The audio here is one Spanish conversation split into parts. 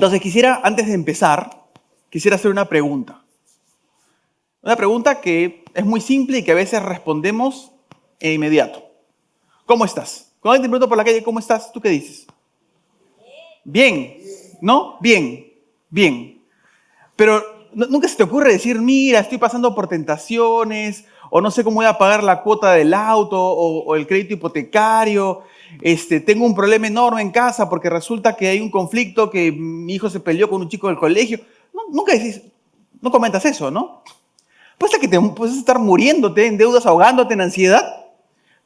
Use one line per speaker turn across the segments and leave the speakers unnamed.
Entonces antes de empezar, quisiera hacer una pregunta. Una pregunta que es muy simple y que a veces respondemos de inmediato. ¿Cómo estás? Cuando alguien te pregunta por la calle, ¿cómo estás? ¿Tú qué dices? Bien. ¿No? Bien. Bien. Pero nunca se te ocurre decir, mira, estoy pasando por tentaciones, o no sé cómo voy a pagar la cuota del auto, o el crédito hipotecario, tengo un problema enorme en casa porque resulta que hay un conflicto, que mi hijo se peleó con un chico del colegio. Nunca decís, no comentas eso, ¿no? Puede ser que puedes estar muriéndote en deudas, ahogándote en ansiedad,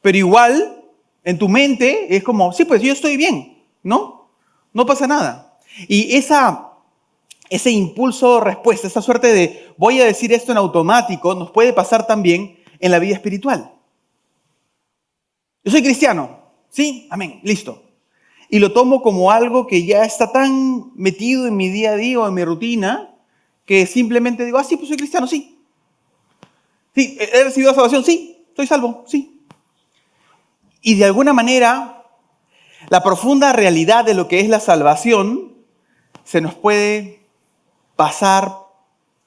pero igual en tu mente es como, sí, pues yo estoy bien, ¿no? No pasa nada. Y ese impulso de respuesta, esa suerte de voy a decir esto en automático, nos puede pasar también en la vida espiritual. Yo soy cristiano, ¿sí? Amén, listo. Y lo tomo como algo que ya está tan metido en mi día a día o en mi rutina, que simplemente digo, sí, pues soy cristiano, sí. Sí, ¿he recibido salvación? Sí, estoy salvo, sí. Y de alguna manera, la profunda realidad de lo que es la salvación se nos puede pasar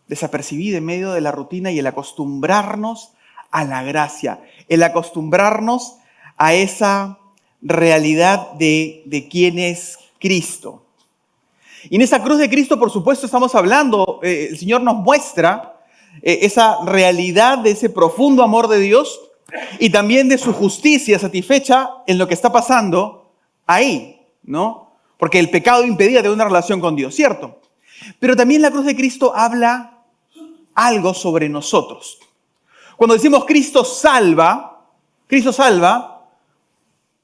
desapercibida en medio de la rutina y el acostumbrarnos a la gracia, el acostumbrarnos a esa realidad de quién es Cristo. Y en esa cruz de Cristo, por supuesto, estamos hablando, el Señor nos muestra esa realidad de ese profundo amor de Dios y también de su justicia satisfecha en lo que está pasando ahí, ¿no? Porque el pecado impedía tener una relación con Dios, ¿cierto? Pero también la cruz de Cristo habla algo sobre nosotros. Cuando decimos Cristo salva,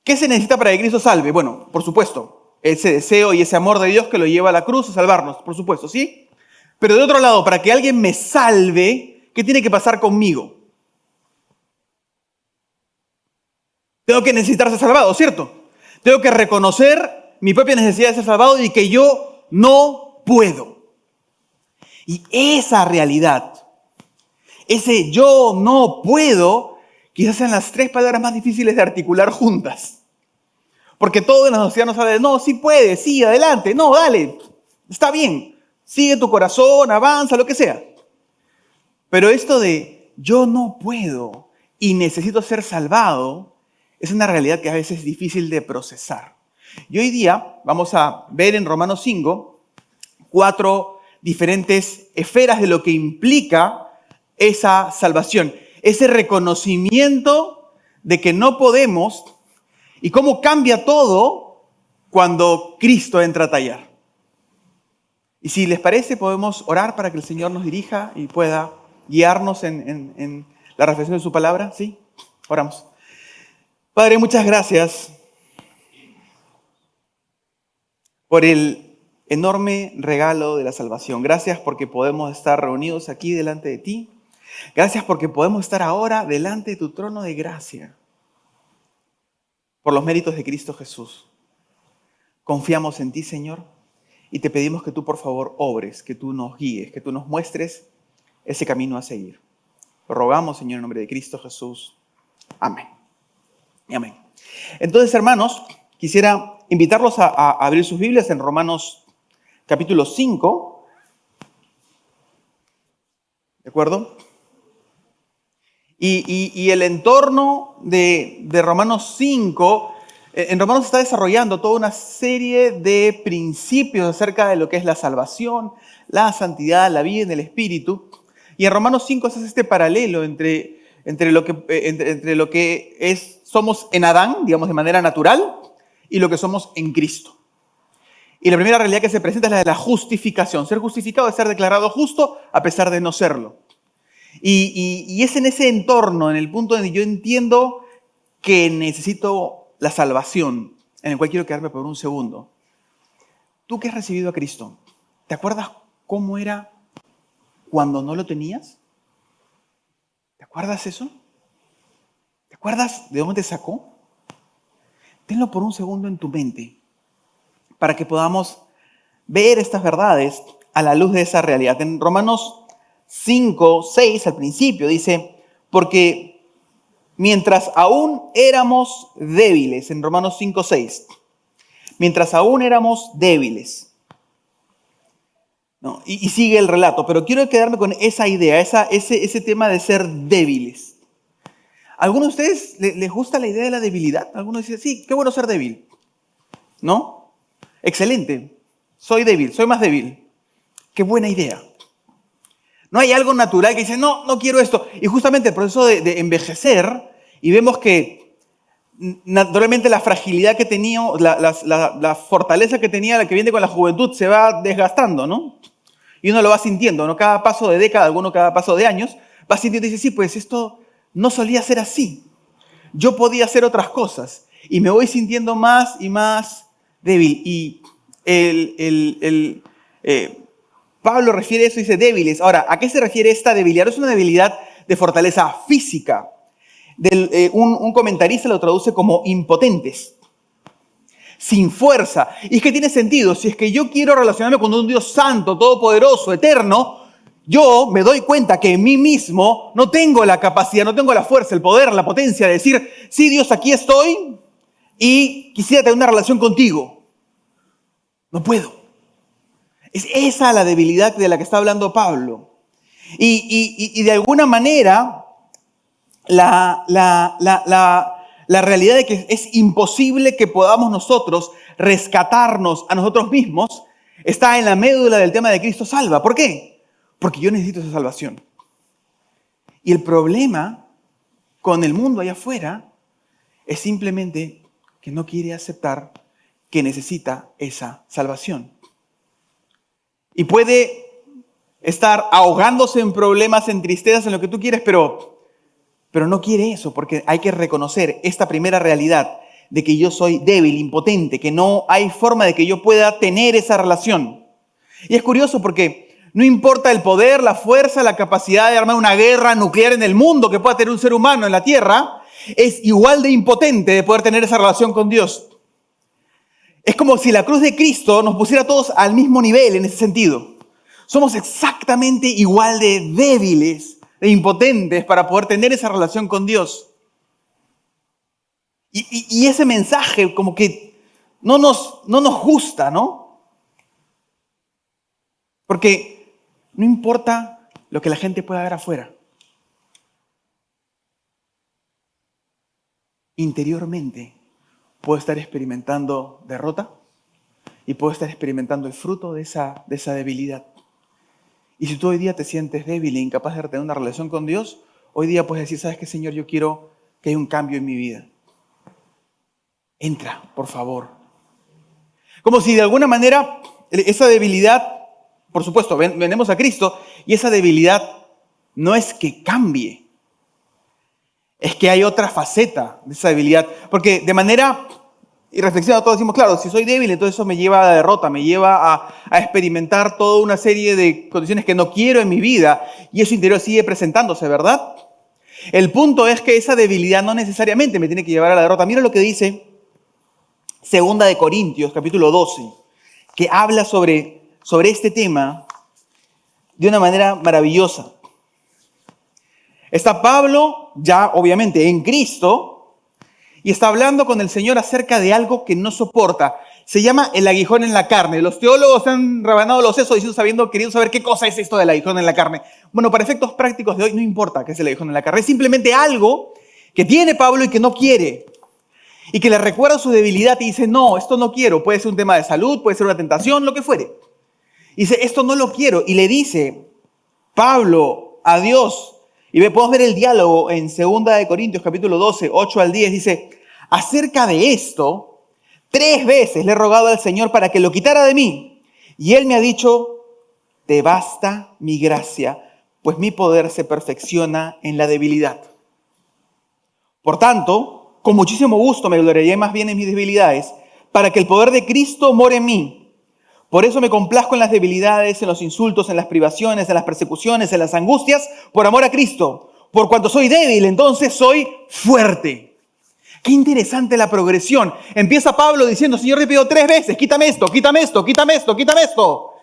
¿qué se necesita para que Cristo salve? Bueno, por supuesto, ese deseo y ese amor de Dios que lo lleva a la cruz a salvarnos, por supuesto, ¿sí? Pero de otro lado, para que alguien me salve, ¿qué tiene que pasar conmigo? Tengo que necesitar ser salvado, ¿cierto? Tengo que reconocer mi propia necesidad de ser salvado y que yo no puedo. Y esa realidad, ese yo no puedo, quizás sean las tres palabras más difíciles de articular juntas. Porque todo en la sociedad nos habla de, no, sí puedes, sí, adelante, no, dale, está bien, sigue tu corazón, avanza, lo que sea. Pero esto de yo no puedo y necesito ser salvado es una realidad que a veces es difícil de procesar. Y hoy día vamos a ver en Romanos 5 4 diferentes esferas de lo que implica esa salvación, ese reconocimiento de que no podemos y cómo cambia todo cuando Cristo entra a tallar. Y si les parece, podemos orar para que el Señor nos dirija y pueda guiarnos en la reflexión de su palabra, ¿sí? Oramos. Padre, muchas gracias por el enorme regalo de la salvación. Gracias porque podemos estar reunidos aquí delante de ti. Gracias porque podemos estar ahora delante de tu trono de gracia por los méritos de Cristo Jesús. Confiamos en ti, Señor, y te pedimos que tú, por favor, obres, que tú nos guíes, que tú nos muestres ese camino a seguir. Lo rogamos, Señor, en nombre de Cristo Jesús. Amén. Amén. Entonces, hermanos, quisiera invitarlos a abrir sus Biblias en Romanos capítulo 5. ¿De acuerdo? Y el entorno de Romanos 5, en Romanos está desarrollando toda una serie de principios acerca de lo que es la salvación, la santidad, la vida en el Espíritu. Y en Romanos 5 se hace este paralelo entre lo que somos en Adán, digamos de manera natural, y lo que somos en Cristo. Y la primera realidad que se presenta es la de la justificación. Ser justificado es ser declarado justo a pesar de no serlo. Y es en ese entorno, en el punto en el que yo entiendo que necesito la salvación, en el cual quiero quedarme por un segundo. Tú que has recibido a Cristo, ¿te acuerdas cómo era cuando no lo tenías? ¿Te acuerdas eso? ¿Te acuerdas de dónde te sacó? Tenlo por un segundo en tu mente para que podamos ver estas verdades a la luz de esa realidad. En Romanos 5, 6, al principio, dice, porque mientras aún éramos débiles, en Romanos 5, 6, mientras aún éramos débiles, ¿no? Y sigue el relato, pero quiero quedarme con esa idea, ese tema de ser débiles. ¿A algunos de ustedes les gusta la idea de la debilidad? Algunos dicen, sí, qué bueno ser débil. ¿No? Excelente. Soy débil, soy más débil. Qué buena idea. No hay algo natural que dice, no, no quiero esto. Y justamente el proceso de envejecer, y vemos que naturalmente la fragilidad que tenía, la fortaleza que tenía, la que viene con la juventud, se va desgastando, ¿no? Y uno lo va sintiendo, ¿no? Cada paso de década, alguno cada paso de años, va sintiendo y dice, sí, pues esto no solía ser así. Yo podía hacer otras cosas. Y me voy sintiendo más y más débil. Y Pablo refiere eso y dice débiles. Ahora, ¿a qué se refiere esta debilidad? No es una debilidad de fortaleza física. Un comentarista lo traduce como impotentes, sin fuerza. Y es que tiene sentido. Si es que yo quiero relacionarme con un Dios santo, todopoderoso, eterno, yo me doy cuenta que en mí mismo no tengo la capacidad, no tengo la fuerza, el poder, la potencia de decir, sí, Dios, aquí estoy y quisiera tener una relación contigo. No puedo. Es esa la debilidad de la que está hablando Pablo. Y de alguna manera, la realidad de que es imposible que podamos nosotros rescatarnos a nosotros mismos está en la médula del tema de Cristo salva. ¿Por qué? Porque yo necesito esa salvación. Y el problema con el mundo allá afuera es simplemente que no quiere aceptar que necesita esa salvación. Y puede estar ahogándose en problemas, en tristezas, en lo que tú quieres, pero no quiere eso, porque hay que reconocer esta primera realidad de que yo soy débil, impotente, que no hay forma de que yo pueda tener esa relación. Y es curioso porque no importa el poder, la fuerza, la capacidad de armar una guerra nuclear en el mundo que pueda tener un ser humano en la tierra, es igual de impotente de poder tener esa relación con Dios. Es como si la cruz de Cristo nos pusiera a todos al mismo nivel en ese sentido. Somos exactamente igual de débiles, de impotentes para poder tener esa relación con Dios. Y ese mensaje como que no nos gusta, ¿no? Porque no importa lo que la gente pueda ver afuera. Interiormente puedo estar experimentando derrota y puedo estar experimentando el fruto de esa debilidad. Y si tú hoy día te sientes débil e incapaz de tener una relación con Dios, hoy día puedes decir, ¿sabes qué, Señor? Yo quiero que haya un cambio en mi vida. Entra, por favor. Como si de alguna manera esa debilidad, por supuesto, venimos a Cristo y esa debilidad no es que cambie, es que hay otra faceta de esa debilidad. Porque de manera irreflexiva todos decimos, claro, si soy débil, entonces eso me lleva a la derrota, me lleva a experimentar toda una serie de condiciones que no quiero en mi vida y eso interior sigue presentándose, ¿verdad? El punto es que esa debilidad no necesariamente me tiene que llevar a la derrota. Mira lo que dice 2 de Corintios, capítulo 12, que habla sobre este tema de una manera maravillosa. Está Pablo, ya obviamente en Cristo, y está hablando con el Señor acerca de algo que no soporta. Se llama el aguijón en la carne. Los teólogos han rebanado los sesos diciendo, queriendo saber qué cosa es esto del aguijón en la carne. Bueno, para efectos prácticos de hoy no importa qué es el aguijón en la carne. Es simplemente algo que tiene Pablo y que no quiere. Y que le recuerda su debilidad y dice, no, esto no quiero. Puede ser un tema de salud, puede ser una tentación, lo que fuere. Y dice, esto no lo quiero. Y le dice Pablo a Dios, y podemos ver el diálogo en 2 de Corintios, capítulo 12, 8 al 10, dice, acerca de esto, 3 veces le he rogado al Señor para que lo quitara de mí. Y Él me ha dicho, te basta mi gracia, pues mi poder se perfecciona en la debilidad. Por tanto, con muchísimo gusto me gloriaré más bien en mis debilidades, para que el poder de Cristo more en mí. Por eso me complazco en las debilidades, en los insultos, en las privaciones, en las persecuciones, en las angustias, por amor a Cristo. Por cuanto soy débil, entonces soy fuerte. Qué interesante la progresión. Empieza Pablo diciendo, Señor, te pido 3 veces, quítame esto, quítame esto, quítame esto, quítame esto.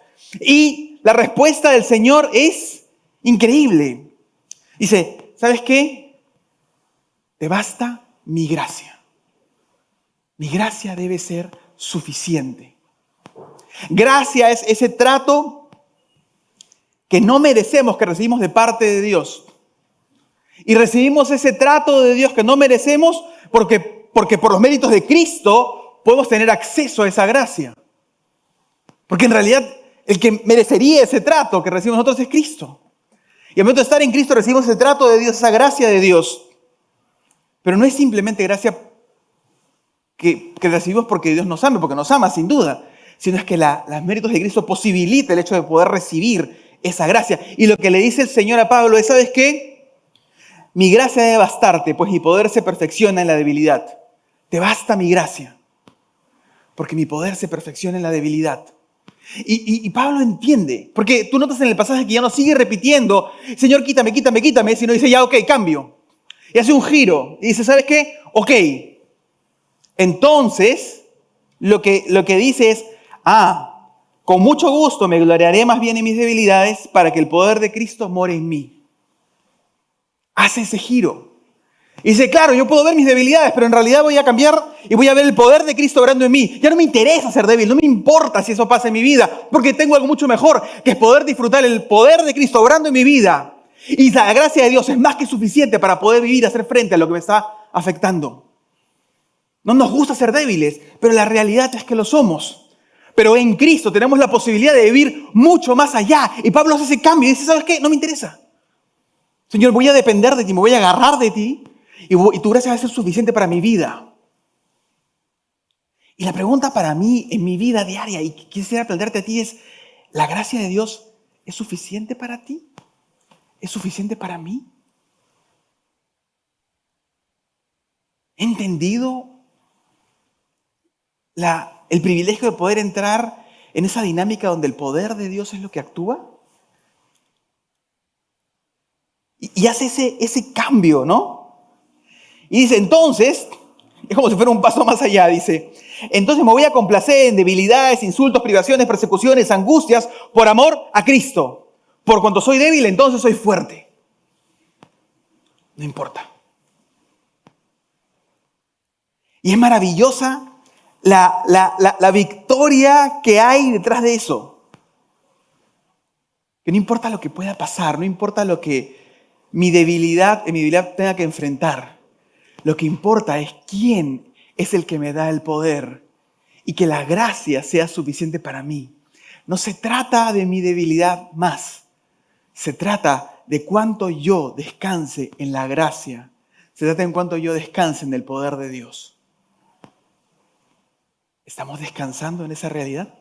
Y la respuesta del Señor es increíble. Dice, ¿sabes qué? Te basta mi gracia. Mi gracia debe ser suficiente. Gracia es ese trato que no merecemos, que recibimos de parte de Dios. Y recibimos ese trato de Dios que no merecemos porque por los méritos de Cristo podemos tener acceso a esa gracia. Porque en realidad el que merecería ese trato que recibimos nosotros es Cristo. Y al momento de estar en Cristo recibimos ese trato de Dios, esa gracia de Dios. Pero no es simplemente gracia que recibimos porque Dios nos ama, porque nos ama sin duda, sino es que los méritos de Cristo posibilita el hecho de poder recibir esa gracia. Y lo que le dice el Señor a Pablo es, ¿sabes qué? Mi gracia debe bastarte, pues mi poder se perfecciona en la debilidad. Te basta mi gracia, porque mi poder se perfecciona en la debilidad. Y Pablo entiende, porque tú notas en el pasaje que ya no sigue repitiendo, Señor, quítame, quítame, quítame, sino dice, ya, ok, cambio. Y hace un giro, y dice, ¿sabes qué? Ok. Entonces, lo que dice es, con mucho gusto me gloriaré más bien en mis debilidades para que el poder de Cristo more en mí. Hace ese giro. Y dice, claro, yo puedo ver mis debilidades, pero en realidad voy a cambiar y voy a ver el poder de Cristo obrando en mí. Ya no me interesa ser débil, no me importa si eso pasa en mi vida, porque tengo algo mucho mejor, que es poder disfrutar el poder de Cristo obrando en mi vida. Y la gracia de Dios es más que suficiente para poder vivir y hacer frente a lo que me está afectando. No nos gusta ser débiles, pero la realidad es que lo somos. Pero en Cristo tenemos la posibilidad de vivir mucho más allá. Y Pablo hace ese cambio y dice, ¿sabes qué? No me interesa. Señor, voy a depender de ti, me voy a agarrar de ti y tu gracia va a ser suficiente para mi vida. Y la pregunta para mí en mi vida diaria, y quisiera plantearte a ti, es, ¿la gracia de Dios es suficiente para ti? ¿Es suficiente para mí? ¿He entendido el privilegio de poder entrar en esa dinámica donde el poder de Dios es lo que actúa? Y hace ese cambio, ¿no? Y dice, entonces, es como si fuera un paso más allá, dice, entonces me voy a complacer en debilidades, insultos, privaciones, persecuciones, angustias, por amor a Cristo. Por cuanto soy débil, entonces soy fuerte. No importa. Y es maravillosa la victoria que hay detrás de eso. Que no importa lo que pueda pasar, no importa lo que en mi debilidad tenga que enfrentar. Lo que importa es quién es el que me da el poder y que la gracia sea suficiente para mí. No se trata de mi debilidad más. Se trata de cuánto yo descanse en la gracia. Se trata de cuánto yo descanse en el poder de Dios. ¿Estamos descansando en esa realidad?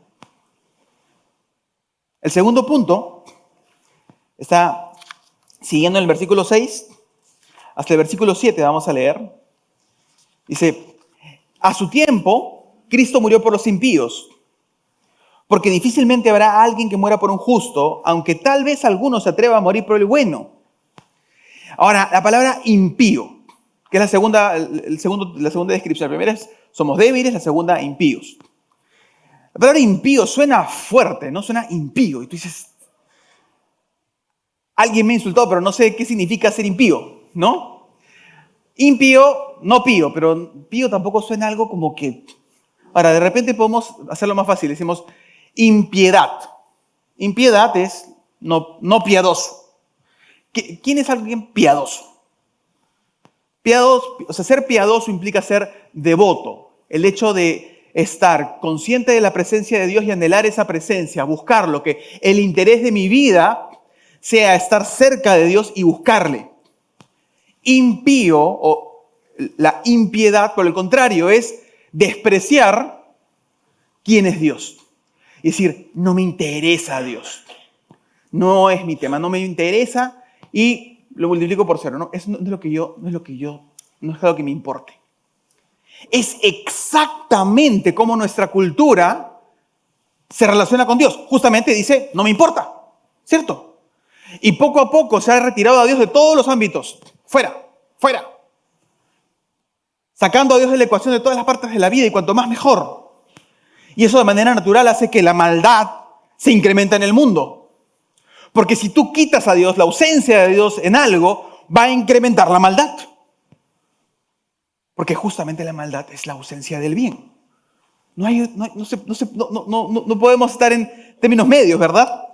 El segundo punto está siguiendo en el versículo 6 hasta el versículo 7, vamos a leer. Dice, a su tiempo, Cristo murió por los impíos, porque difícilmente habrá alguien que muera por un justo, aunque tal vez alguno se atreva a morir por el bueno. Ahora, la palabra impío, que es la segunda descripción. La primera es somos débiles, la segunda impíos. La palabra impío suena fuerte, ¿no? Suena impío. Y tú dices, alguien me ha insultado, pero no sé qué significa ser impío, ¿no? Impío, no pío, pero pío tampoco suena algo como que... Ahora, de repente podemos hacerlo más fácil. Decimos impiedad. Impiedad es no piadoso. ¿Quién es alguien piadoso? Ser piadoso implica ser devoto. El hecho de estar consciente de la presencia de Dios y anhelar esa presencia, buscarlo, que el interés de mi vida sea estar cerca de Dios y buscarle. Impío o la impiedad, por el contrario, es despreciar quién es Dios. Es decir, no me interesa Dios. No es mi tema, no me interesa y lo multiplico por cero. No es algo que me importe. Es exactamente como nuestra cultura se relaciona con Dios. Justamente dice, no me importa, ¿cierto? Y poco a poco se ha retirado a Dios de todos los ámbitos. Fuera. Sacando a Dios de la ecuación de todas las partes de la vida y cuanto más mejor. Y eso de manera natural hace que la maldad se incrementa en el mundo. Porque si tú quitas a Dios, la ausencia de Dios en algo, va a incrementar la maldad. Porque justamente la maldad es la ausencia del bien. No podemos estar en términos medios, ¿verdad?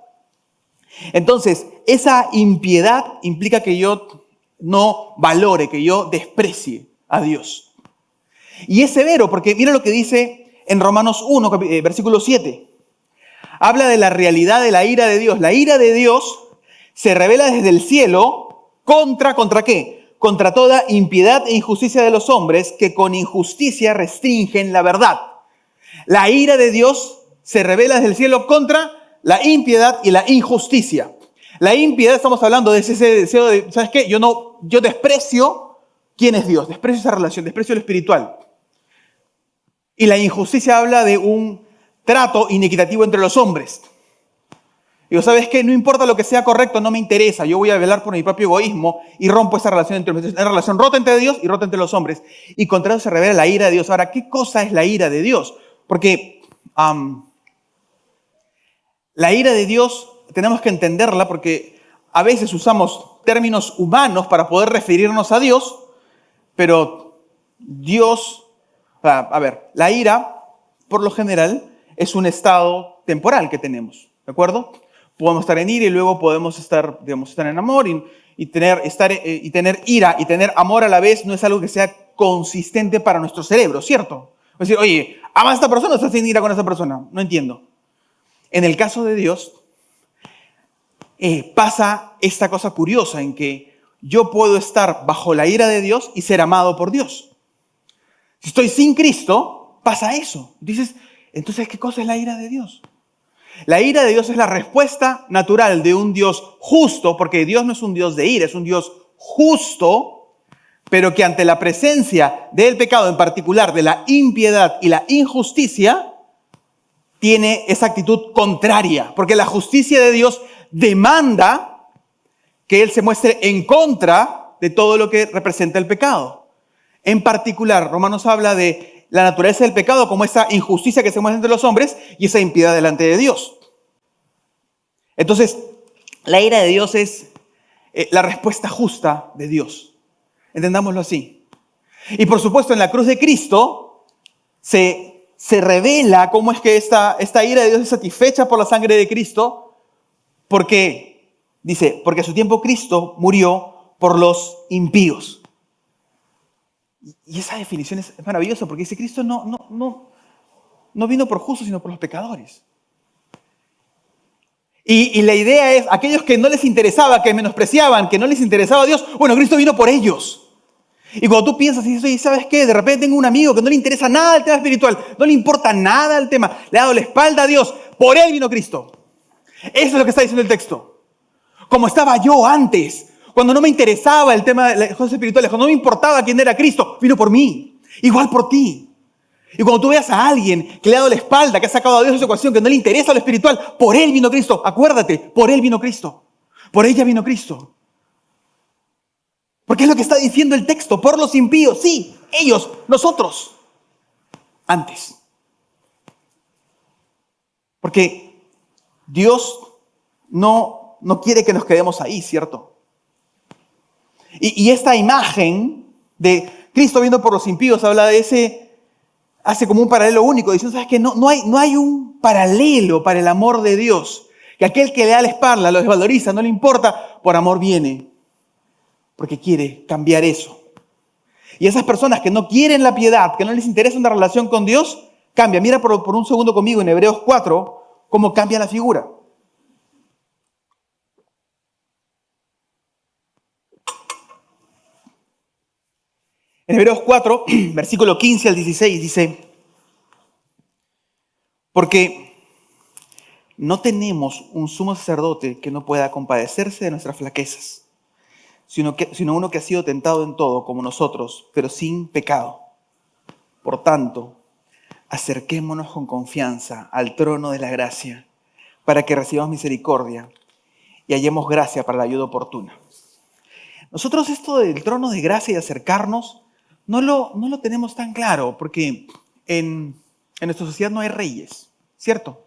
Entonces, esa impiedad implica que yo no valore, que yo desprecie a Dios. Y es severo porque mira lo que dice en Romanos 1, versículo 7. Habla de la realidad de la ira de Dios. La ira de Dios se revela desde el cielo ¿contra qué? Contra toda impiedad e injusticia de los hombres que con injusticia restringen la verdad. La ira de Dios se revela desde el cielo contra la impiedad y la injusticia. La impiedad, estamos hablando de ese deseo de, ¿sabes qué? Yo desprecio quién es Dios, desprecio esa relación, desprecio lo espiritual. Y la injusticia habla de un trato inequitativo entre los hombres. Digo, ¿sabes qué? No importa lo que sea correcto, no me interesa. Yo voy a velar por mi propio egoísmo y rompo esa relación entre los hombres. Una relación rota entre Dios y rota entre los hombres. Y contra eso se revela la ira de Dios. Ahora, ¿qué cosa es la ira de Dios? Porque la ira de Dios tenemos que entenderla porque a veces usamos términos humanos para poder referirnos a Dios, pero Dios, la ira, por lo general, es un estado temporal que tenemos, ¿de acuerdo? Podemos estar en ira y luego podemos estar en amor y tener ira y tener amor a la vez no es algo que sea consistente para nuestro cerebro, ¿cierto? Es decir, oye, ¿amas a esta persona o estás en ira con esa persona? No entiendo. En el caso de Dios, pasa esta cosa curiosa en que yo puedo estar bajo la ira de Dios y ser amado por Dios. Si estoy sin Cristo, pasa eso. Dices, entonces, ¿qué cosa es la ira de Dios? La ira de Dios es la respuesta natural de un Dios justo, porque Dios no es un Dios de ira, es un Dios justo, pero que ante la presencia del pecado, en particular de la impiedad y la injusticia, tiene esa actitud contraria, porque la justicia de Dios demanda que Él se muestre en contra de todo lo que representa el pecado. En particular, Romanos habla de la naturaleza del pecado como esa injusticia que se muestra entre los hombres y esa impiedad delante de Dios. Entonces, la ira de Dios es la respuesta justa de Dios. Entendámoslo así. Y por supuesto, en la cruz de Cristo se revela cómo es que esta ira de Dios es satisfecha por la sangre de Cristo, porque, dice, porque a su tiempo Cristo murió por los impíos. Y esa definición es maravillosa, porque dice, Cristo no vino por justos, sino por los pecadores. Y la idea es, aquellos que no les interesaba, que menospreciaban, que no les interesaba a Dios, bueno, Cristo vino por ellos. Y cuando tú piensas y dices, ¿sabes qué? De repente tengo un amigo que no le interesa nada el tema espiritual, no le importa nada el tema, le ha dado la espalda a Dios, por él vino Cristo. Eso es lo que está diciendo el texto. Como estaba yo antes, cuando no me interesaba el tema de las cosas espirituales, cuando no me importaba quién era Cristo, vino por mí, igual por ti. Y cuando tú veas a alguien que le ha dado la espalda, que ha sacado a Dios de su ecuación, que no le interesa lo espiritual, por él vino Cristo. Acuérdate, por él vino Cristo. Por ella vino Cristo. Porque es lo que está diciendo el texto, por los impíos, sí, ellos, nosotros, antes. Porque Dios no quiere que nos quedemos ahí, ¿cierto? Y esta imagen de Cristo viendo por los impíos habla de hace como un paralelo único, diciendo, ¿sabes qué? No hay un paralelo para el amor de Dios. Que aquel que le da la espalda, lo desvaloriza, no le importa, por amor viene. Porque quiere cambiar eso. Y esas personas que no quieren la piedad, que no les interesa una relación con Dios, cambia. Mira por un segundo conmigo en Hebreos 4, cómo cambia la figura. En Hebreos 4, versículo 15 al 16, dice, porque no tenemos un sumo sacerdote que no pueda compadecerse de nuestras flaquezas, sino uno que ha sido tentado en todo, como nosotros, pero sin pecado. Por tanto, acerquémonos con confianza al trono de la gracia, para que recibamos misericordia y hallemos gracia para la ayuda oportuna. Nosotros esto del trono de gracia y acercarnos, no lo tenemos tan claro, porque en nuestra sociedad no hay reyes, ¿cierto?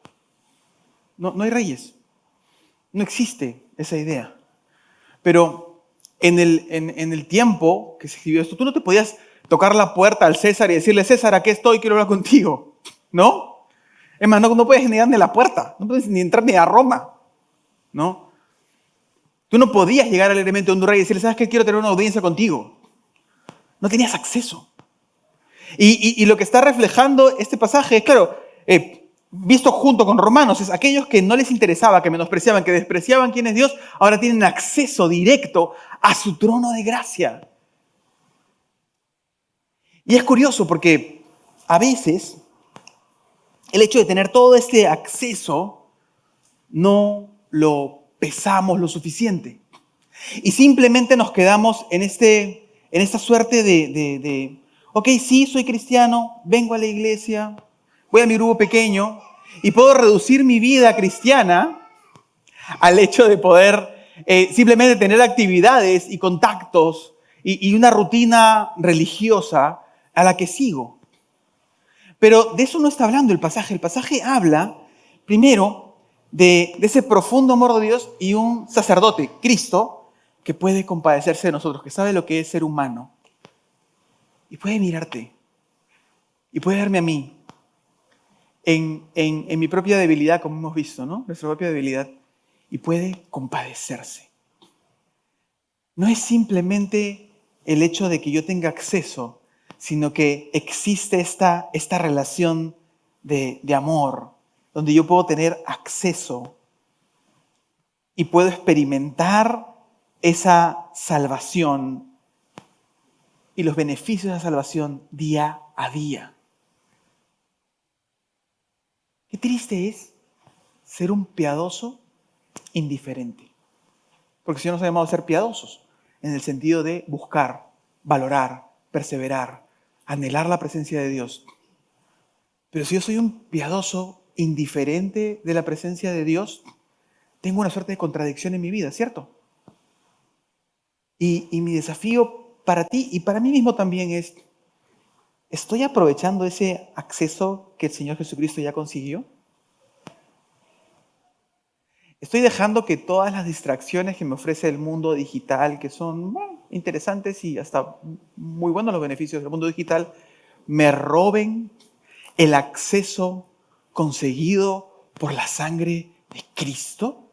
No hay reyes. No existe esa idea. Pero en el tiempo que se escribió esto, tú no te podías tocar la puerta al César y decirle, César, aquí estoy, quiero hablar contigo. ¿No? Es más, no puedes ni darle la puerta, no puedes ni entrar ni a Roma. ¿No? Tú no podías llegar alegremente a un rey y decirle, ¿sabes qué? Quiero tener una audiencia contigo. No tenías acceso. Y lo que está reflejando este pasaje es, claro, visto junto con Romanos, es aquellos que no les interesaba, que menospreciaban, que despreciaban quién es Dios, ahora tienen acceso directo a su trono de gracia. Y es curioso porque a veces el hecho de tener todo este acceso no lo pesamos lo suficiente. Y simplemente nos quedamos en esta suerte de, ok, sí, soy cristiano, vengo a la iglesia, voy a mi grupo pequeño y puedo reducir mi vida cristiana al hecho de poder simplemente tener actividades y contactos y una rutina religiosa a la que sigo. Pero de eso no está hablando el pasaje. El pasaje habla, primero, de ese profundo amor de Dios y un sacerdote, Cristo, que puede compadecerse de nosotros, que sabe lo que es ser humano. Y puede mirarte. Y puede verme a mí. En mi propia debilidad, como hemos visto, ¿no? Nuestra propia debilidad. Y puede compadecerse. No es simplemente el hecho de que yo tenga acceso, sino que existe esta relación de amor, donde yo puedo tener acceso y puedo experimentar esa salvación y los beneficios de la salvación día a día. Qué triste es ser un piadoso indiferente. Porque si no nos ha llamado a ser piadosos, en el sentido de buscar, valorar, perseverar, anhelar la presencia de Dios. Pero si yo soy un piadoso indiferente de la presencia de Dios, tengo una suerte de contradicción en mi vida, ¿cierto? Y mi desafío para ti y para mí mismo también es, ¿estoy aprovechando ese acceso que el Señor Jesucristo ya consiguió? ¿Estoy dejando que todas las distracciones que me ofrece el mundo digital, que son interesantes y hasta muy buenos los beneficios del mundo digital, me roben el acceso conseguido por la sangre de Cristo?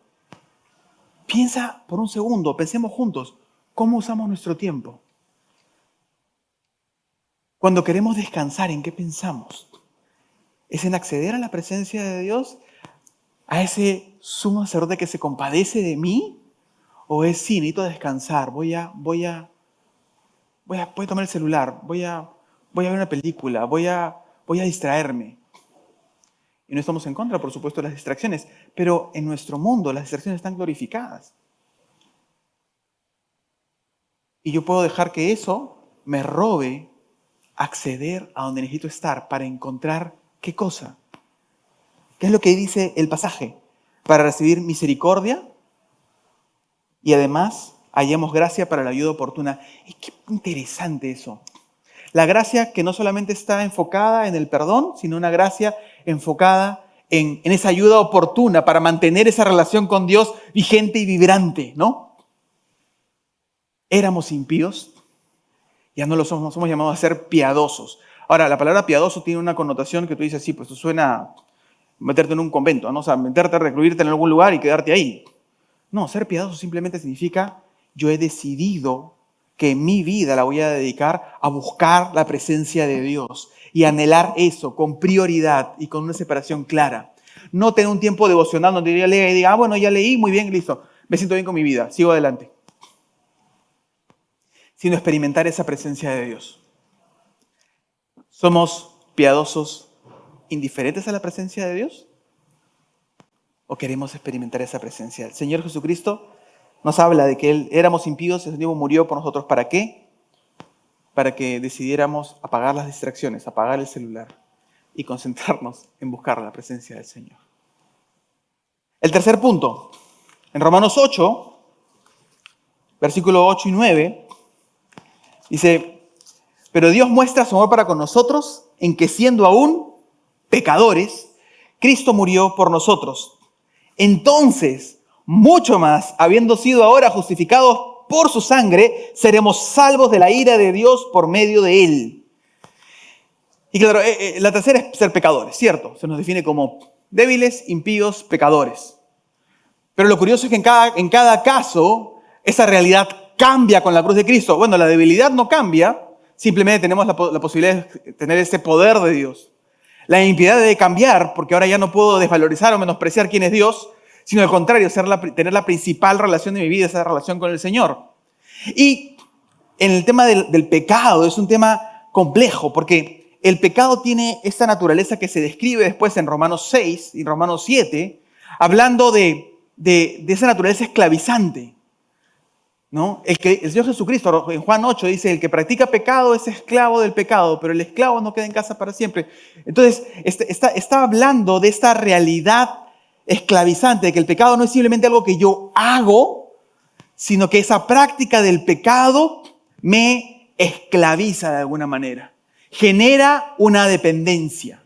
Piensa por un segundo, pensemos juntos, ¿cómo usamos nuestro tiempo? Cuando queremos descansar, ¿en qué pensamos? ¿Es en acceder a la presencia de Dios? ¿A ese sumo sacerdote que se compadece de mí? ¿O es, sí, necesito descansar, voy a tomar el celular, voy a ver una película, voy a distraerme? Y no estamos en contra, por supuesto, de las distracciones, pero en nuestro mundo las distracciones están glorificadas. Y yo puedo dejar que eso me robe acceder a donde necesito estar para encontrar ¿qué cosa? ¿Qué es lo que dice el pasaje? Para recibir misericordia y además hallemos gracia para la ayuda oportuna. Es que interesante eso. La gracia que no solamente está enfocada en el perdón, sino una gracia enfocada en esa ayuda oportuna para mantener esa relación con Dios vigente y vibrante, ¿no? Éramos impíos, ya no lo somos, somos llamados a ser piadosos. Ahora, la palabra piadoso tiene una connotación que tú dices, sí, pues eso suena a meterte en un convento, ¿no? O sea, meterte, recluirte en algún lugar y quedarte ahí. No, ser piadoso simplemente significa yo he decidido que mi vida la voy a dedicar a buscar la presencia de Dios y anhelar eso con prioridad y con una separación clara. No tener un tiempo devocional donde yo lea y diga, bueno, ya leí, muy bien, listo, me siento bien con mi vida, sigo adelante. Sino experimentar esa presencia de Dios. ¿Somos piadosos indiferentes a la presencia de Dios? ¿O queremos experimentar esa presencia? El Señor Jesucristo nos habla de que Él éramos impíos, el Señor murió por nosotros. ¿Para qué? Para que decidiéramos apagar las distracciones, apagar el celular y concentrarnos en buscar la presencia del Señor. El tercer punto, en Romanos 8, versículos 8 y 9, dice, pero Dios muestra su amor para con nosotros en que siendo aún pecadores, Cristo murió por nosotros. Entonces, mucho más, habiendo sido ahora justificados por su sangre, seremos salvos de la ira de Dios por medio de Él. Y claro, la tercera es ser pecadores, ¿cierto? Se nos define como débiles, impíos, pecadores. Pero lo curioso es que en cada caso, esa realidad cambia con la cruz de Cristo. Bueno, la debilidad no cambia, simplemente tenemos la posibilidad de tener ese poder de Dios. La impiedad debe cambiar, porque ahora ya no puedo desvalorizar o menospreciar quién es Dios, sino al contrario, tener la principal relación de mi vida, esa relación con el Señor. Y en el tema del pecado es un tema complejo, porque el pecado tiene esta naturaleza que se describe después en Romanos 6 y Romanos 7, hablando de esa naturaleza esclavizante, ¿no? El Señor Jesucristo, en Juan 8, dice, el que practica pecado es esclavo del pecado, pero el esclavo no queda en casa para siempre. Entonces, está hablando de esta realidad esclavizante, de que el pecado no es simplemente algo que yo hago, sino que esa práctica del pecado me esclaviza de alguna manera. Genera una dependencia.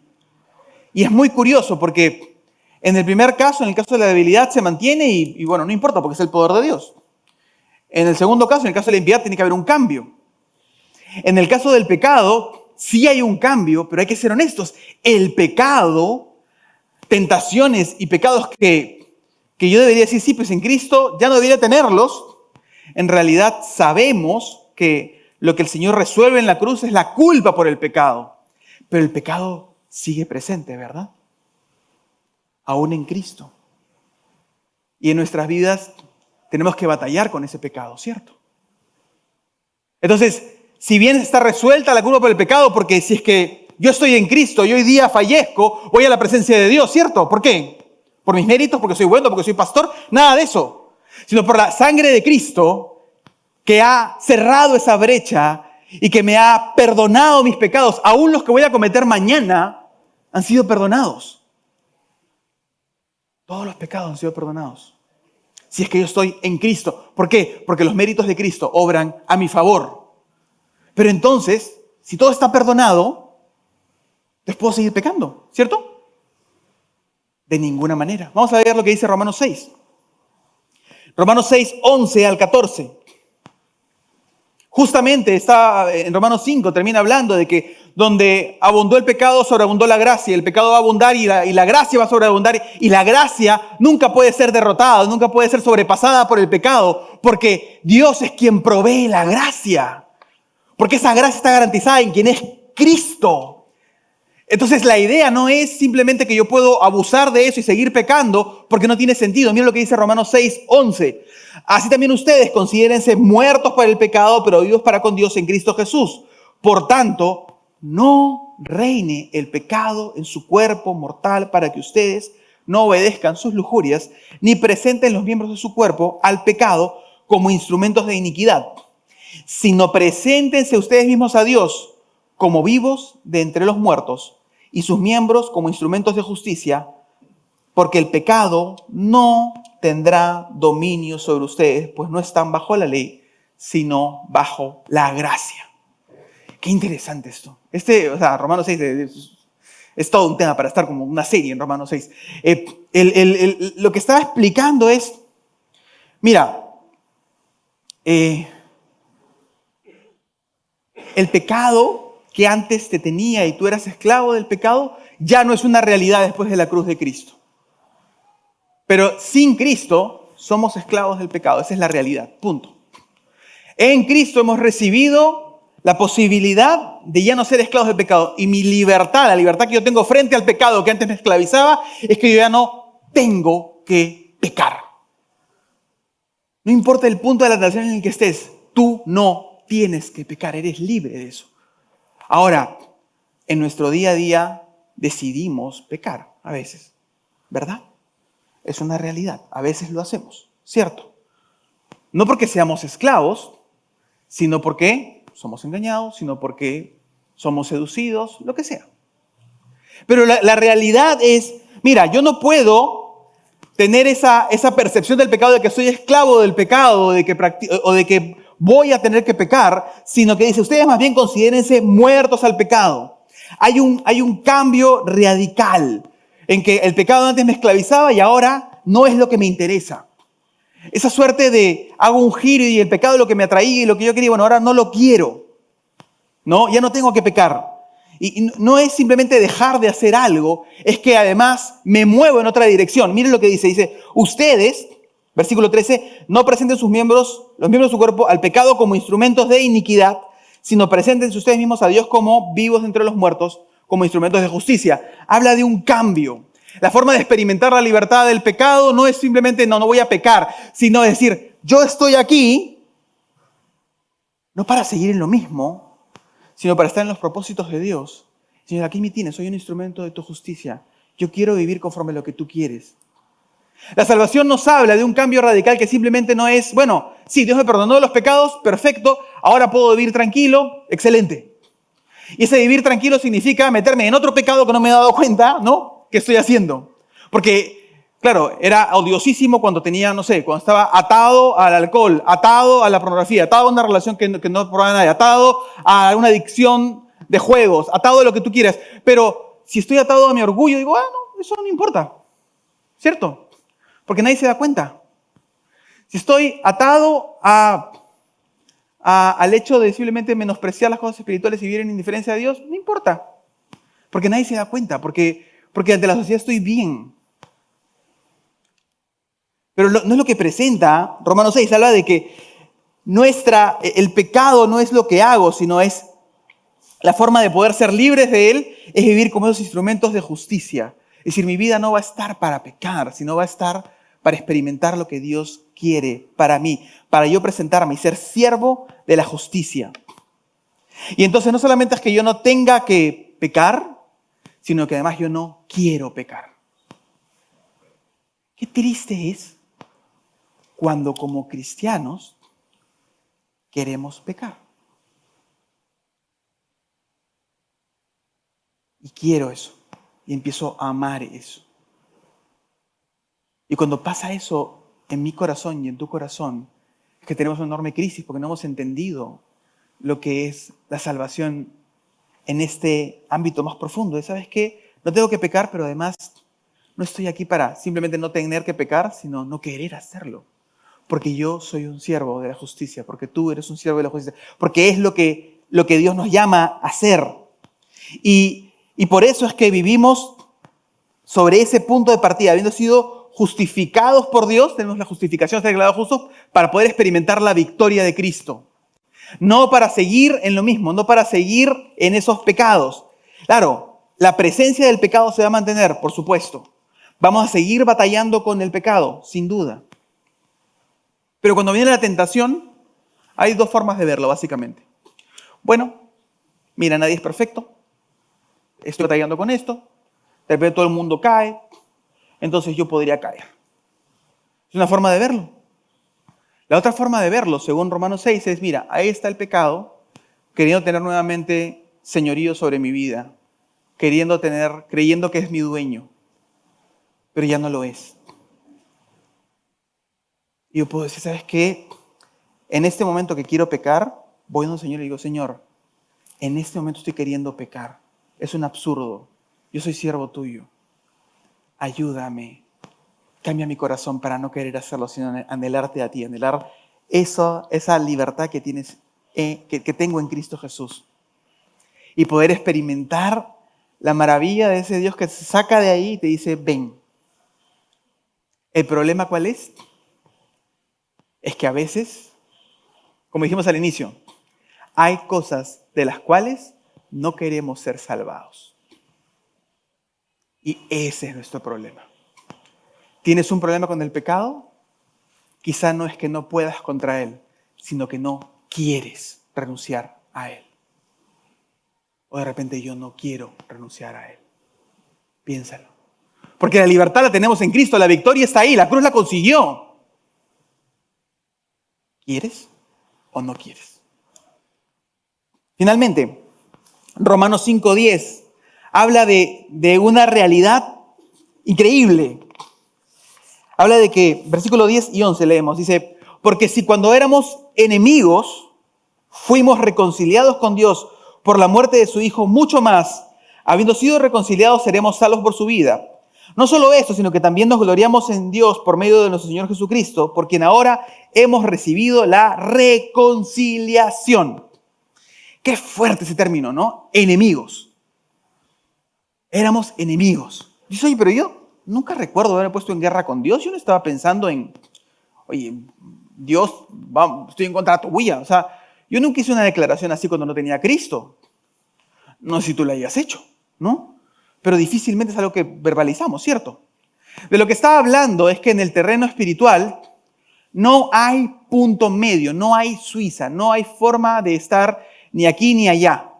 Y es muy curioso porque en el primer caso, en el caso de la debilidad, se mantiene y bueno, no importa porque es el poder de Dios. En el segundo caso, en el caso de la impiedad, tiene que haber un cambio. En el caso del pecado, sí hay un cambio, pero hay que ser honestos. El pecado, tentaciones y pecados que yo debería decir, sí, pues en Cristo ya no debería tenerlos. En realidad sabemos que lo que el Señor resuelve en la cruz es la culpa por el pecado. Pero el pecado sigue presente, ¿verdad? Aún en Cristo. Y en nuestras vidas tenemos que batallar con ese pecado, ¿cierto? Entonces, si bien está resuelta la culpa por el pecado, porque si es que yo estoy en Cristo y hoy día fallezco, voy a la presencia de Dios, ¿cierto? ¿Por qué? ¿Por mis méritos? ¿Porque soy bueno? ¿Porque soy pastor? Nada de eso. Sino por la sangre de Cristo que ha cerrado esa brecha y que me ha perdonado mis pecados. Aún los que voy a cometer mañana han sido perdonados. Todos los pecados han sido perdonados. Si es que yo estoy en Cristo. ¿Por qué? Porque los méritos de Cristo obran a mi favor. Pero entonces, si todo está perdonado, les puedo seguir pecando, ¿cierto? De ninguna manera. Vamos a ver lo que dice Romanos 6. Romanos 6, 11 al 14. Justamente está en Romanos 5, termina hablando de que donde abundó el pecado, sobreabundó la gracia. El pecado va a abundar y la gracia va a sobreabundar. Y la gracia nunca puede ser derrotada, nunca puede ser sobrepasada por el pecado, porque Dios es quien provee la gracia. Porque esa gracia está garantizada en quien es Cristo. Entonces la idea no es simplemente que yo puedo abusar de eso y seguir pecando porque no tiene sentido. Miren lo que dice Romanos 6, 11. Así también ustedes considérense muertos para el pecado, pero vivos para con Dios en Cristo Jesús. Por tanto, no reine el pecado en su cuerpo mortal para que ustedes no obedezcan sus lujurias, ni presenten los miembros de su cuerpo al pecado como instrumentos de iniquidad, sino preséntense ustedes mismos a Dios como vivos de entre los muertos y sus miembros como instrumentos de justicia, porque el pecado no tendrá dominio sobre ustedes, pues no están bajo la ley, sino bajo la gracia. Qué interesante esto. Romanos 6 es todo un tema para estar como una serie en Romanos 6. Lo que estaba explicando es, mira, el pecado que antes te tenía y tú eras esclavo del pecado, ya no es una realidad después de la cruz de Cristo. Pero sin Cristo somos esclavos del pecado. Esa es la realidad. Punto. En Cristo hemos recibido la posibilidad de ya no ser esclavos del pecado. Y mi libertad, la libertad que yo tengo frente al pecado que antes me esclavizaba, es que yo ya no tengo que pecar. No importa el punto de la relación en el que estés, tú no tienes que pecar. Eres libre de eso. Ahora, en nuestro día a día decidimos pecar a veces, ¿verdad? Es una realidad. A veces lo hacemos, ¿cierto? No porque seamos esclavos, sino porque somos engañados, sino porque somos seducidos, lo que sea. Pero la realidad es, mira, yo no puedo tener esa percepción del pecado de que soy esclavo del pecado o de que voy a tener que pecar, sino que dice, ustedes más bien considérense muertos al pecado. Hay un cambio radical en que el pecado antes me esclavizaba y ahora no es lo que me interesa. Esa suerte de hago un giro y el pecado es lo que me atraía y lo que yo quería, bueno, ahora no lo quiero. ¿No? Ya no tengo que pecar. Y no es simplemente dejar de hacer algo, es que además me muevo en otra dirección. Miren lo que dice, ustedes Versículo 13, no presenten los miembros de su cuerpo al pecado como instrumentos de iniquidad, sino preséntense ustedes mismos a Dios como vivos entre los muertos, como instrumentos de justicia. Habla de un cambio. La forma de experimentar la libertad del pecado no es simplemente, no voy a pecar, sino decir, yo estoy aquí, no para seguir en lo mismo, sino para estar en los propósitos de Dios. Señor, aquí me tienes, soy un instrumento de tu justicia. Yo quiero vivir conforme a lo que tú quieres. La salvación nos habla de un cambio radical que simplemente no es, bueno, sí, Dios me perdonó los pecados, perfecto, ahora puedo vivir tranquilo, excelente. Y ese vivir tranquilo significa meterme en otro pecado que no me he dado cuenta, ¿no? ¿Qué estoy haciendo? Porque, claro, era odiosísimo cuando tenía, no sé, cuando estaba atado al alcohol, atado a la pornografía, atado a una relación que no probaba nadie, atado a una adicción de juegos, atado a lo que tú quieras. Pero si estoy atado a mi orgullo, digo, no, eso no importa, ¿cierto? Porque nadie se da cuenta. Si estoy atado al hecho de simplemente menospreciar las cosas espirituales y vivir en indiferencia a Dios, no importa. Porque nadie se da cuenta, porque ante la sociedad estoy bien. Pero no es lo que presenta Romanos 6, habla de que el pecado no es lo que hago, sino es la forma de poder ser libres de él, es vivir como esos instrumentos de justicia. Es decir, mi vida no va a estar para pecar, sino va a estar para experimentar lo que Dios quiere para mí, para yo presentarme y ser siervo de la justicia. Y entonces no solamente es que yo no tenga que pecar, sino que además yo no quiero pecar. Qué triste es cuando como cristianos queremos pecar. Y quiero eso. Y empiezo a amar eso. Y cuando pasa eso en mi corazón y en tu corazón, es que tenemos una enorme crisis porque no hemos entendido lo que es la salvación en este ámbito más profundo. ¿Sabes qué? No tengo que pecar, pero además no estoy aquí para simplemente no tener que pecar, sino no querer hacerlo. Porque yo soy un siervo de la justicia, porque tú eres un siervo de la justicia, porque es lo que Dios nos llama a hacer. Y por eso es que vivimos sobre ese punto de partida, habiendo sido justificados por Dios, tenemos la justificación, ser declarados justos, para poder experimentar la victoria de Cristo. No para seguir en lo mismo, no para seguir en esos pecados. Claro, la presencia del pecado se va a mantener, por supuesto. Vamos a seguir batallando con el pecado, sin duda. Pero cuando viene la tentación, hay dos formas de verlo, básicamente. Bueno, mira, nadie es perfecto. Estoy batallando con esto. De repente todo el mundo cae. Entonces yo podría caer. Es una forma de verlo. La otra forma de verlo, según Romanos 6, es, mira, ahí está el pecado, queriendo tener nuevamente señorío sobre mi vida, creyendo que es mi dueño, pero ya no lo es. Y yo puedo decir, ¿sabes qué? En este momento que quiero pecar, voy a un Señor y digo, Señor, en este momento estoy queriendo pecar. Es un absurdo. Yo soy siervo tuyo. Ayúdame. Cambia mi corazón para no querer hacerlo, sino anhelarte a ti, anhelar esa libertad que tienes, que tengo en Cristo Jesús. Y poder experimentar la maravilla de ese Dios que te saca de ahí y te dice, ven. ¿El problema cuál es? Es que a veces, como dijimos al inicio, hay cosas de las cuales no queremos ser salvados. Y ese es nuestro problema. ¿Tienes un problema con el pecado? Quizá no es que no puedas contra él, sino que no quieres renunciar a él. O de repente yo no quiero renunciar a él. Piénsalo. Porque la libertad la tenemos en Cristo, la victoria está ahí, la cruz la consiguió. ¿Quieres o no quieres? Finalmente, Romanos 5:10 habla de una realidad increíble. Habla de que, versículo 10 y 11 leemos, dice, porque si cuando éramos enemigos, fuimos reconciliados con Dios por la muerte de su Hijo, mucho más, habiendo sido reconciliados, seremos salvos por su vida. No solo eso, sino que también nos gloriamos en Dios por medio de nuestro Señor Jesucristo, por quien ahora hemos recibido la reconciliación. Qué fuerte ese término, ¿no? Enemigos. Éramos enemigos. Dice, oye, pero yo nunca recuerdo haberme puesto en guerra con Dios. Yo no estaba pensando en, oye, Dios, estoy en contra tuya. O sea, yo nunca hice una declaración así cuando no tenía a Cristo. No sé si tú la hayas hecho, ¿no? Pero difícilmente es algo que verbalizamos, ¿cierto? De lo que estaba hablando es que en el terreno espiritual no hay punto medio, no hay Suiza, no hay forma de estar ni aquí ni allá.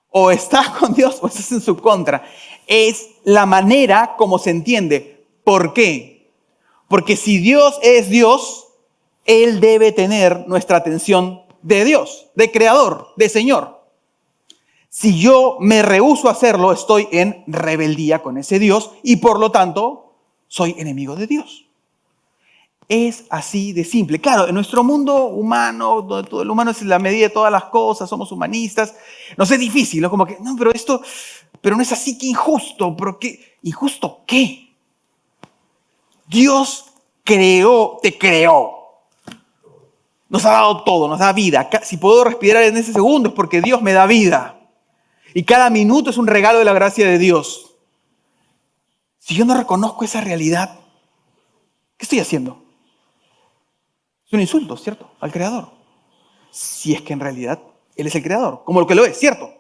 O estás con Dios o estás en su contra. Es la manera como se entiende. ¿Por qué? Porque si Dios es Dios, Él debe tener nuestra atención de Dios, de Creador, de Señor. Si yo me rehúso a hacerlo, estoy en rebeldía con ese Dios y por lo tanto soy enemigo de Dios. Es así de simple. Claro, en nuestro mundo humano, donde todo el humano es la medida de todas las cosas, somos humanistas, nos es difícil, ¿no? Como que, no, pero no es así, que injusto. ¿Pero qué? ¿Injusto qué? Dios te creó. Nos ha dado todo, nos da vida. Si puedo respirar en ese segundo es porque Dios me da vida. Y cada minuto es un regalo de la gracia de Dios. Si yo no reconozco esa realidad, ¿qué estoy haciendo? Es un insulto, ¿cierto? Al Creador. Si es que en realidad Él es el Creador, como lo que lo es, ¿cierto?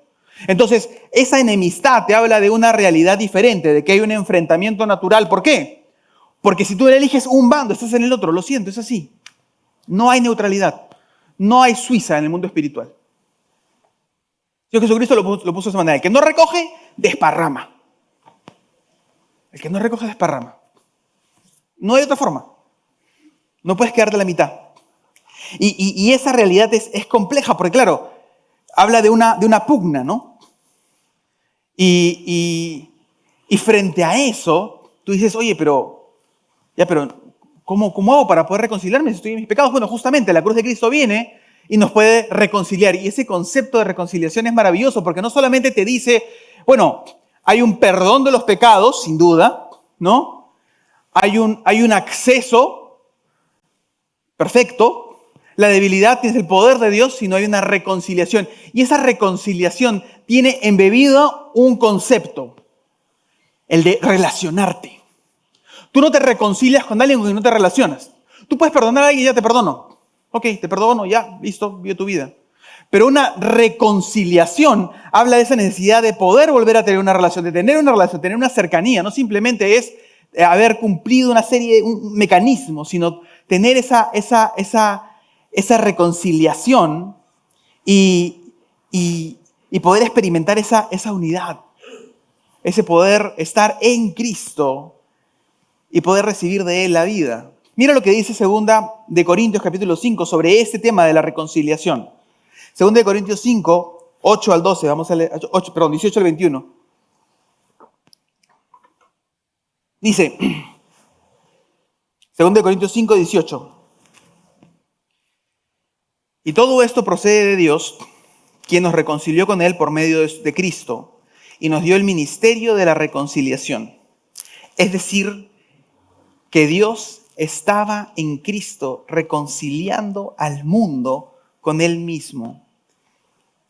Entonces, esa enemistad te habla de una realidad diferente, de que hay un enfrentamiento natural. ¿Por qué? Porque si tú eliges un bando, estás en el otro. Lo siento, es así. No hay neutralidad. No hay Suiza en el mundo espiritual. Dios Jesucristo lo puso de esa manera. El que no recoge, desparrama. El que no recoge, desparrama. No hay otra forma. No puedes quedarte a la mitad. Y esa realidad es compleja, porque claro, habla de una pugna, ¿no? Y frente a eso, tú dices, oye, pero ¿cómo hago para poder reconciliarme si estoy en mis pecados? Bueno, justamente la cruz de Cristo viene y nos puede reconciliar. Y ese concepto de reconciliación es maravilloso, porque no solamente te dice, bueno, hay un perdón de los pecados, sin duda, ¿no? Hay un acceso perfecto. La debilidad tiene el poder de Dios, sino hay una reconciliación. Y esa reconciliación tiene embebido un concepto, el de relacionarte. Tú no te reconcilias con alguien con quien no te relacionas. Tú puedes perdonar a alguien y ya te perdono. Ok, te perdono, ya, listo, vive tu vida. Pero una reconciliación habla de esa necesidad de poder volver a tener una relación, de tener una relación, tener una cercanía. No simplemente es haber cumplido un mecanismo, sino tener esa reconciliación y poder experimentar esa unidad. Ese poder estar en Cristo y poder recibir de Él la vida. Mira lo que dice 2 de Corintios capítulo 5 sobre este tema de la reconciliación. 2 de Corintios 5, 8 al 12, vamos a leer, 18 al 21. Dice, 2 de Corintios 5, 18. Y todo esto procede de Dios, quien nos reconcilió con Él por medio de Cristo y nos dio el ministerio de la reconciliación. Es decir, que Dios estaba en Cristo reconciliando al mundo con Él mismo,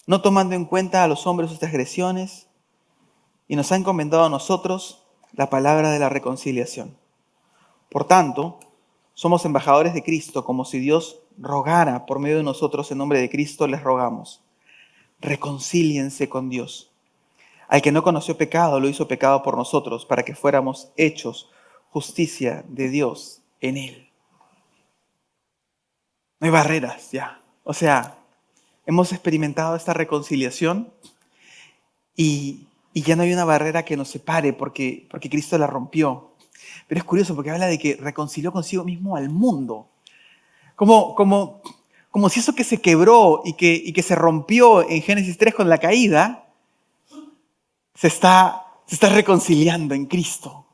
no tomando en cuenta a los hombres sus transgresiones, y nos ha encomendado a nosotros la palabra de la reconciliación. Por tanto, somos embajadores de Cristo, como si Dios rogara por medio de nosotros. En nombre de Cristo les rogamos, reconcíliense con Dios. Al que no conoció pecado, lo hizo pecado por nosotros, para que fuéramos hechos justicia de Dios en Él. No hay barreras ya. O sea, hemos experimentado esta reconciliación y ya no hay una barrera que nos separe porque Cristo la rompió. Pero es curioso porque habla de que reconcilió consigo mismo al mundo. Como si eso que se quebró y que se rompió en Génesis 3 con la caída, se está reconciliando en Cristo.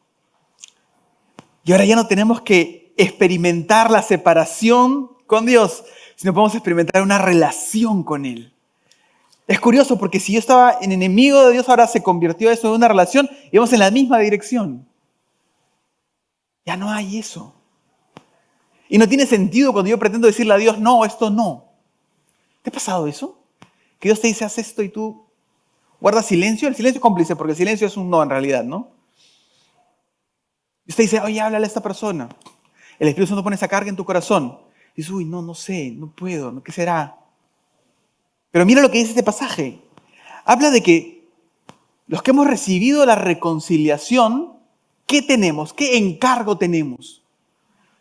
Y ahora ya no tenemos que experimentar la separación con Dios, sino podemos experimentar una relación con Él. Es curioso porque si yo estaba en enemigo de Dios, ahora se convirtió eso en una relación y vamos en la misma dirección. Ya no hay eso. Y no tiene sentido cuando yo pretendo decirle a Dios, no, esto no. ¿Te ha pasado eso? Que Dios te dice, haz esto y tú guardas silencio. El silencio es cómplice porque el silencio es un no en realidad, ¿no? Y usted dice, oye, háblale a esta persona. El Espíritu Santo pone esa carga en tu corazón. Y dices, uy, no sé, no puedo, ¿qué será? Pero mira lo que dice este pasaje. Habla de que los que hemos recibido la reconciliación, ¿qué tenemos? ¿Qué encargo tenemos?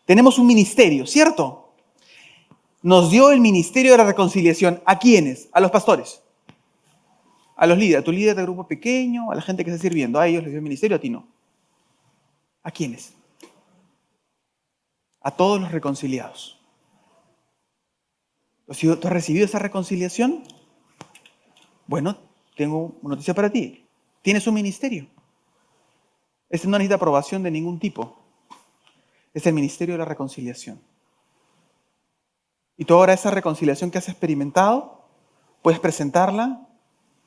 Tenemos un ministerio, ¿cierto? Nos dio el ministerio de la reconciliación. ¿A quiénes? A los pastores. A los líderes, a tu líder de grupo pequeño, a la gente que está sirviendo. A ellos les dio el ministerio, a ti no. ¿A quiénes? A todos los reconciliados. ¿Tú has recibido esa reconciliación? Bueno, tengo una noticia para ti. Tienes un ministerio. Este no necesita aprobación de ningún tipo. Es el ministerio de la reconciliación. Y tú ahora esa reconciliación que has experimentado, puedes presentarla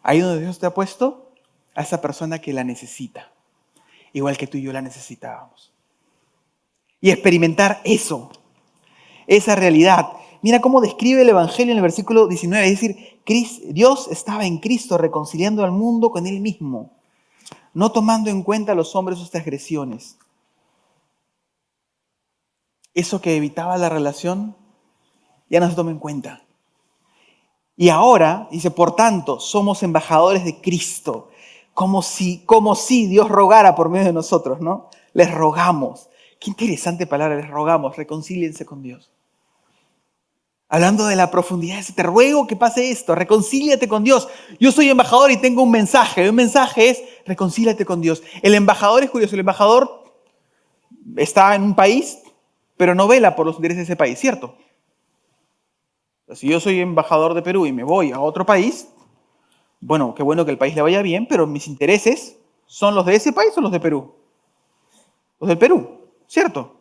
ahí donde Dios te ha puesto a esa persona que la necesita. Igual que tú y yo la necesitábamos. Y experimentar eso, esa realidad. Mira cómo describe el Evangelio en el versículo 19. Es decir, Dios estaba en Cristo reconciliando al mundo con Él mismo, no tomando en cuenta a los hombres sus transgresiones. Eso que evitaba la relación, ya no se toma en cuenta. Y ahora, dice, por tanto, somos embajadores de Cristo, como si Dios rogara por medio de nosotros, ¿no? Les rogamos. Qué interesante palabra, les rogamos, reconcíliense con Dios. Hablando de la profundidad, te ruego que pase esto, reconcíliate con Dios. Yo soy embajador y tengo un mensaje. El mensaje es, reconcíliate con Dios. El embajador es curioso, el embajador está en un país, pero no vela por los intereses de ese país, ¿cierto? Si yo soy embajador de Perú y me voy a otro país, bueno, qué bueno que el país le vaya bien, pero mis intereses son los de ese país o los de Perú. Los del Perú, ¿cierto?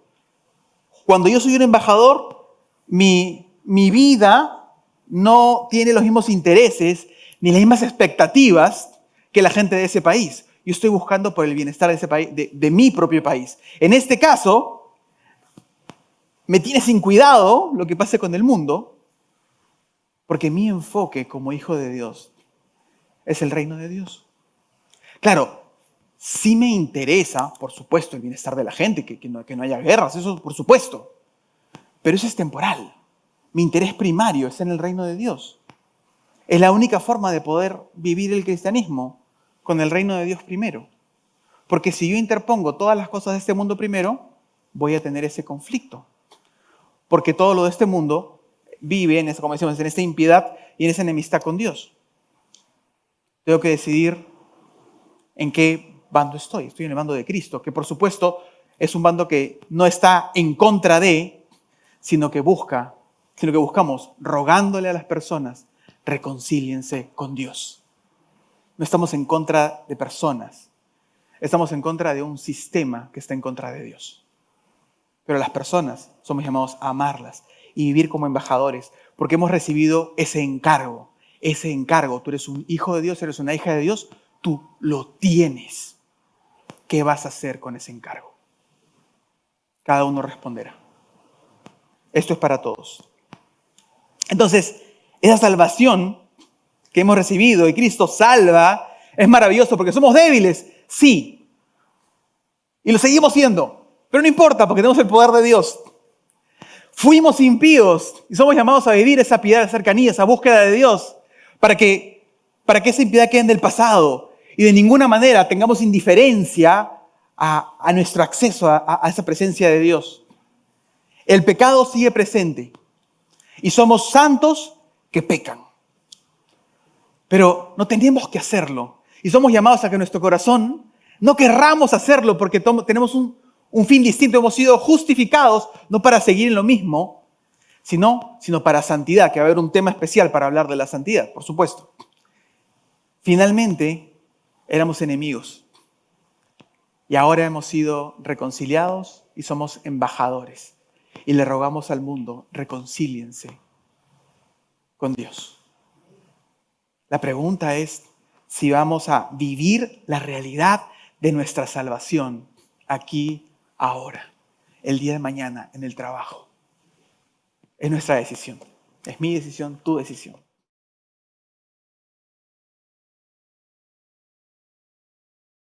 Cuando yo soy un embajador, mi vida no tiene los mismos intereses ni las mismas expectativas que la gente de ese país. Yo estoy buscando por el bienestar de ese país, de mi propio país. En este caso, me tiene sin cuidado lo que pase con el mundo, porque mi enfoque como hijo de Dios es el reino de Dios. Claro, sí me interesa, por supuesto, el bienestar de la gente, que no haya guerras, eso por supuesto. Pero eso es temporal. Mi interés primario es en el reino de Dios. Es la única forma de poder vivir el cristianismo con el reino de Dios primero. Porque si yo interpongo todas las cosas de este mundo primero, voy a tener ese conflicto. Porque todo lo de este mundo vive en esa, como decimos, en esta impiedad y en esa enemistad con Dios. Tengo que decidir en qué bando estoy. Estoy en el bando de Cristo, que por supuesto es un bando que no está en contra de, sino que buscamos, rogándole a las personas, reconcíliense con Dios. No estamos en contra de personas, estamos en contra de un sistema que está en contra de Dios. Pero las personas somos llamados a amarlas y vivir como embajadores, porque hemos recibido ese encargo. Ese encargo, tú eres un hijo de Dios, eres una hija de Dios, tú lo tienes. ¿Qué vas a hacer con ese encargo? Cada uno responderá. Esto es para todos. Entonces, esa salvación que hemos recibido y Cristo salva, es maravilloso porque somos débiles, sí. Y lo seguimos siendo, pero no importa porque tenemos el poder de Dios. Fuimos impíos y somos llamados a vivir esa piedad, esa cercanía, esa búsqueda de Dios para que esa impiedad quede en el pasado y de ninguna manera tengamos indiferencia a nuestro acceso a esa presencia de Dios. El pecado sigue presente y somos santos que pecan. Pero no tenemos que hacerlo y somos llamados a que nuestro corazón no querramos hacerlo porque tenemos un fin distinto. Hemos sido justificados no para seguir en lo mismo, sino para santidad, que va a haber un tema especial para hablar de la santidad, por supuesto. Finalmente, éramos enemigos y ahora hemos sido reconciliados y somos embajadores. Y le rogamos al mundo, reconcíliense con Dios. La pregunta es si vamos a vivir la realidad de nuestra salvación aquí, ahora, el día de mañana, en el trabajo. Es nuestra decisión. Es mi decisión, tu decisión.